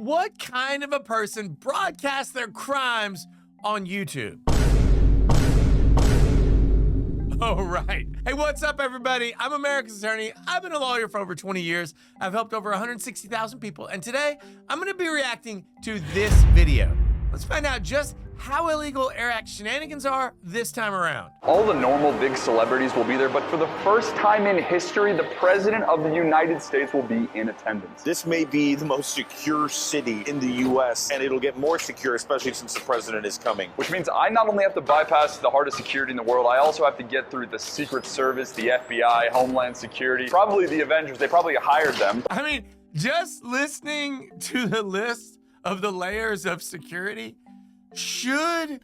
what kind of a person broadcasts their crimes on YouTube? Oh, right. Hey, what's up, everybody? I'm America's Attorney. I've been a lawyer for over 20 years. I've helped over 160,000 people. And today, I'm going to be reacting to this video. Let's find out just how illegal airrack shenanigans are this time around. All the normal big celebrities will be there, but for the first time in history, the President of the United States will be in attendance. This may be the most secure city in the U.S., and it'll get more secure, especially since the President is coming. Which means I not only have to bypass the hardest security in the world, I also have to get through the Secret Service, the FBI, Homeland Security, probably the Avengers. They probably hired them. I mean, just listening to the list of the layers of security should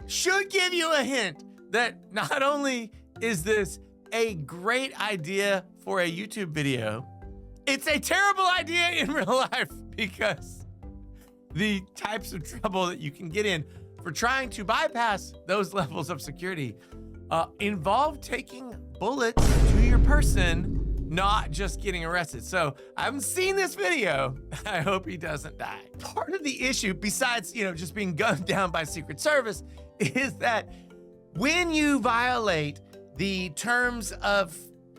give you a hint that not only is this a great idea for a YouTube video, it's a terrible idea in real life, because the types of trouble that you can get in for trying to bypass those levels of security involve taking bullets to your person, not just getting arrested. So I haven't seen this video. I hope he doesn't die. Part of the issue, besides, just being gunned down by Secret Service, is that when you violate the terms of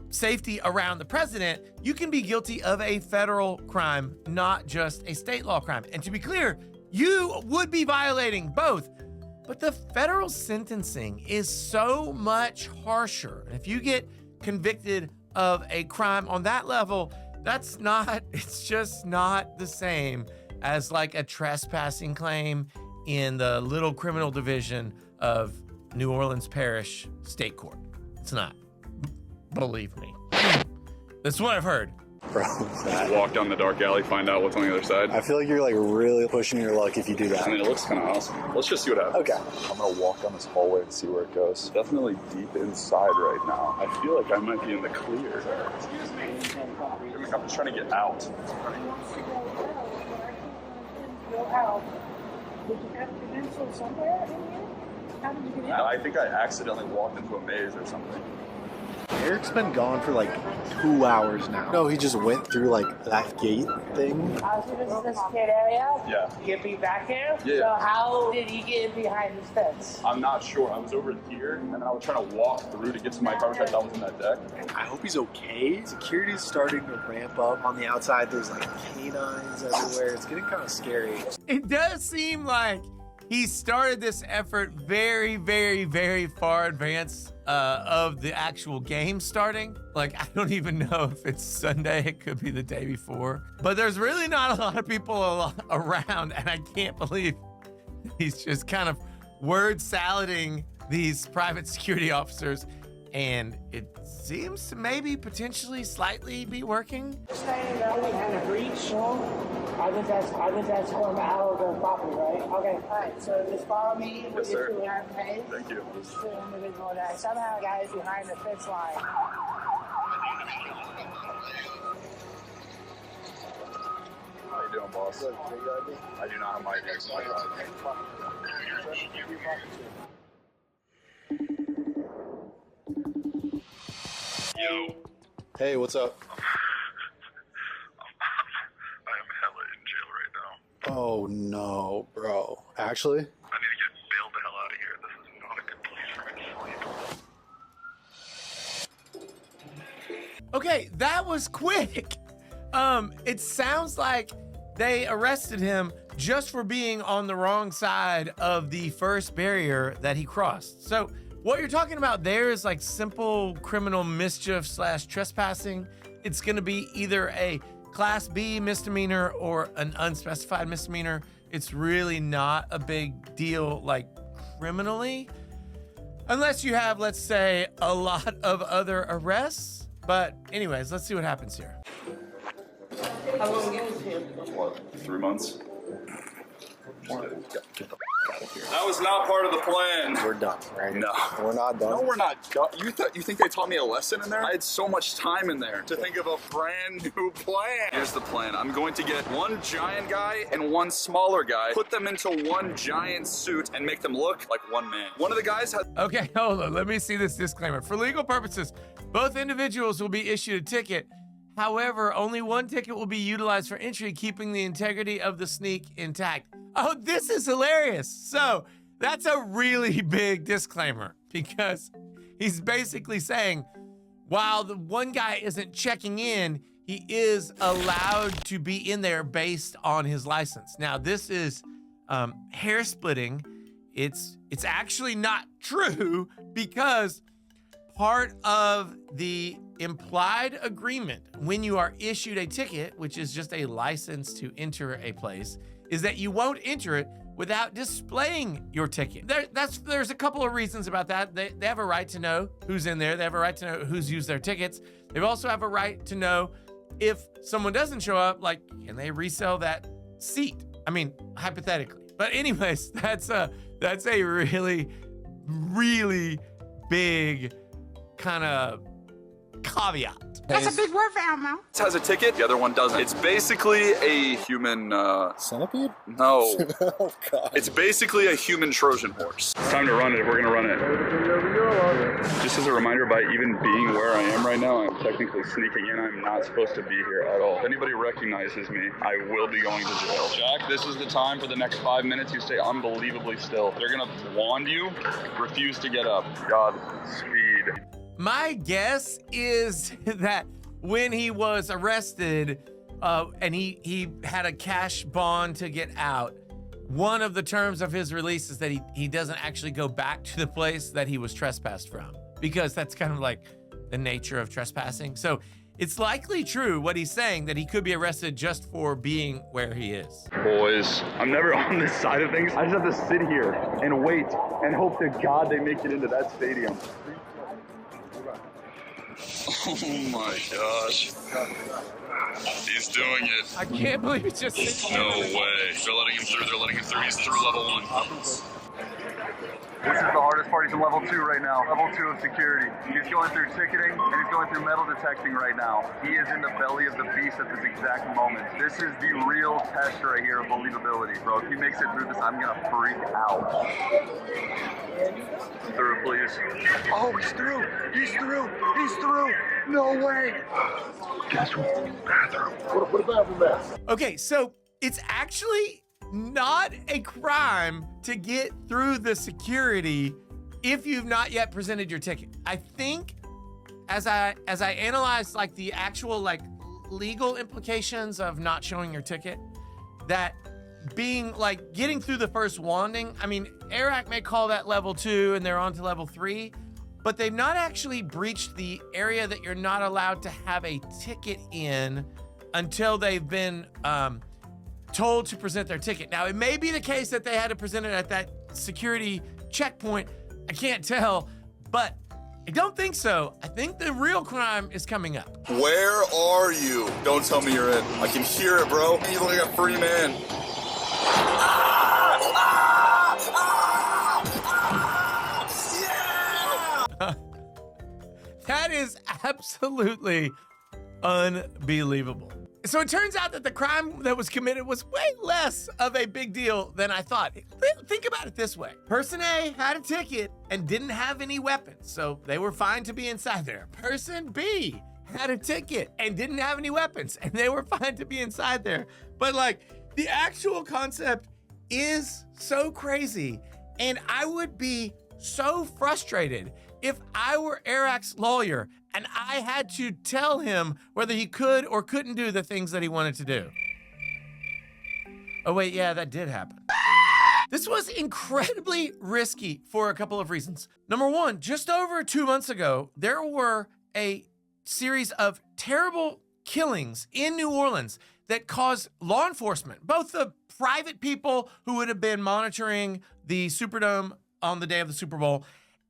safety around the president, you can be guilty of a federal crime, not just a state law crime. And to be clear, you would be violating both. But the federal sentencing is so much harsher. And if you get convicted of a crime on that level, it's just not the same as like a trespassing claim in the little criminal division of New Orleans Parish State Court. It's not. Believe me. That's what I've heard. Bro, just walk down the dark alley, find out what's on the other side. I feel like you're like really pushing your luck if you do that. I mean, it looks kind of awesome. Let's just see what happens. Okay. I'm gonna walk down this hallway and see where it goes. Definitely deep inside right now. I feel like I might be in the clear. Excuse me. I'm just trying to get out. Did you have credentials somewhere in here? How did you get in? I think I accidentally walked into a maze or something. Eric's been gone for like 2 hours now. No, he just went through like that gate thing. So this is the secure area? Yeah. He'll be back here? Yeah. So how did he get in behind this fence? I'm not sure. I was over here, and then I was trying to walk through to get to my car, which I thought was in that deck. I hope he's okay. Security's starting to ramp up on the outside. There's like canines everywhere. It's getting kind of scary. It does seem like he started this effort very, very, very far advanced of the actual game starting. Like, I don't even know if it's Sunday. It could be the day before. But there's really not a lot of people around, and I can't believe he's just kind of word salading these private security officers, and it seems to maybe potentially slightly be working. Saying that we had a breach. I think that's going out of the property, right? Okay, all right. So just follow me. Yes, sir. We have to pay. Thank you. This is the individual that somehow guys behind the fence line. How you doing, boss? I do not have my ID. Yo. Hey, what's up? I am hella in jail right now. Oh no, bro. Actually? I need to get bailed the hell out of here. This is not a good place for me to sleep. Okay, that was quick. It sounds like they arrested him just for being on the wrong side of the first barrier that he crossed. So what you're talking about there is like simple criminal mischief / trespassing. It's gonna be either a Class B misdemeanor or an unspecified misdemeanor. It's really not a big deal, like criminally, unless you have, let's say, a lot of other arrests. But anyways, let's see what happens here. How long you was here? What, 3 months? That was not part of the plan. We're done, right? No. We're not done. No, we're not. You think they taught me a lesson in there? I had so much time in there to think of a brand new plan. Here's the plan. I'm going to get one giant guy and one smaller guy, put them into one giant suit, and make them look like one man. One of the guys has... Okay, hold on. Let me see this disclaimer. For legal purposes, both individuals will be issued a ticket. However, only one ticket will be utilized for entry, keeping the integrity of the sneak intact. Oh, this is hilarious. So that's a really big disclaimer because he's basically saying, while the one guy isn't checking in, he is allowed to be in there based on his license. Now, this is hair splitting. It's actually not true because part of the implied agreement when you are issued a ticket, which is just a license to enter a place, is that you won't enter it without displaying your ticket. There's a couple of reasons about that. They have a right to know who's in there. They have a right to know who's used their tickets. They also have a right to know if someone doesn't show up, like, can they resell that seat? I mean, hypothetically. But anyways, that's a really, really big kind of caveat. That's a big word for Elmo. This has a ticket, the other one doesn't. It's basically a human, Centipede? no. Oh, God. It's basically a human Trojan horse. It's time to run it. We're gonna run it. Just as a reminder, by even being where I am right now, I'm technically sneaking in. I'm not supposed to be here at all. If anybody recognizes me, I will be going to jail. Jack, this is the time for the next 5 minutes. You stay unbelievably still. They're gonna wand you. Refuse to get up. God, speed. My guess is that when he was arrested and he had a cash bond to get out, one of the terms of his release is that he doesn't actually go back to the place that he was trespassed from, because that's kind of like the nature of trespassing. So it's likely true what he's saying, that he could be arrested just for being where he is. Boys, I'm never on this side of things. I just have to sit here and wait and hope to God they make it into that stadium. Oh my gosh. He's doing it. I can't believe it's just No way. They're letting him through. They're letting him through. He's through level 1. This is the hardest part. He's in level 2 right now. Level 2 of security. He's going through ticketing and he's going through metal detecting right now. He is in the belly of the beast at this exact moment. This is the real test right here of believability, bro. If he makes it through this, I'm gonna freak out. Through, please. Oh, he's through. He's through. He's through. No way. Guess what? Bathroom. What about that? Okay, so it's actually not a crime to get through the security if you've not yet presented your ticket. I think as I analyzed like the actual like legal implications of not showing your ticket, that being like getting through the first wanding, I mean, airrack may call that level 2 and they're on to level 3, but they've not actually breached the area that you're not allowed to have a ticket in until they've been told to present their ticket. Now, it may be the case that they had to present it at that security checkpoint. I can't tell, but I don't think so. I think the real crime is coming up. Where are you? Don't tell me you're in. I can hear it, bro. You look like a free man. That is absolutely unbelievable. So it turns out that the crime that was committed was way less of a big deal than I thought. Think about it this way. Person A had a ticket and didn't have any weapons, so they were fine to be inside there. Person B had a ticket and didn't have any weapons, and they were fine to be inside there. But like, the actual concept is so crazy, and I would be so frustrated if I were airrack's lawyer and I had to tell him whether he could or couldn't do the things that he wanted to do. Oh wait, yeah, that did happen. This was incredibly risky for a couple of reasons. Number one, just over 2 months ago, there were a series of terrible killings in New Orleans that caused law enforcement, both the private people who would have been monitoring the Superdome on the day of the Super Bowl,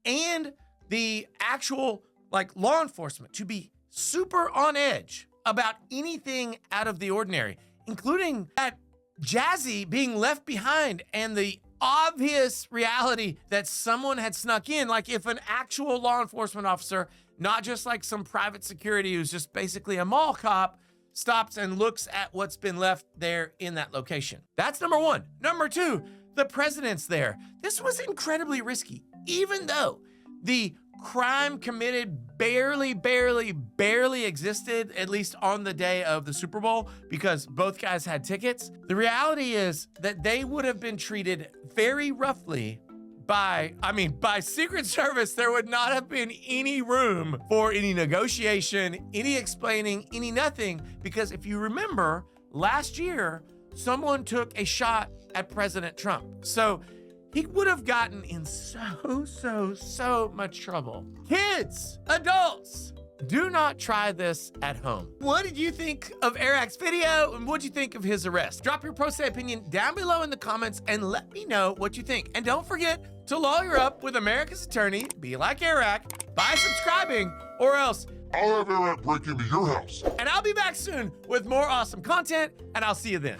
and the actual like law enforcement, to be super on edge about anything out of the ordinary, including that Jazzy being left behind and the obvious reality that someone had snuck in. Like if an actual law enforcement officer, not just like some private security who's just basically a mall cop, stops and looks at what's been left there in that location. That's number one. Number two, the president's there. This was incredibly risky, even though the crime committed barely existed, at least on the day of the Super Bowl, because both guys had tickets. The reality is that they would have been treated very roughly by Secret Service. There would not have been any room for any negotiation, any explaining, any nothing, because if you remember, last year, someone took a shot at President Trump. So he would have gotten in so much trouble. Kids, adults, do not try this at home. What did you think of airrack's video, and what did you think of his arrest? Drop your pro se opinion down below in the comments and let me know what you think. And don't forget to lawyer up with America's attorney, be like airrack, by subscribing, or else I'll have airrack break into your house. and I'll be back soon with more awesome content, and I'll see you then.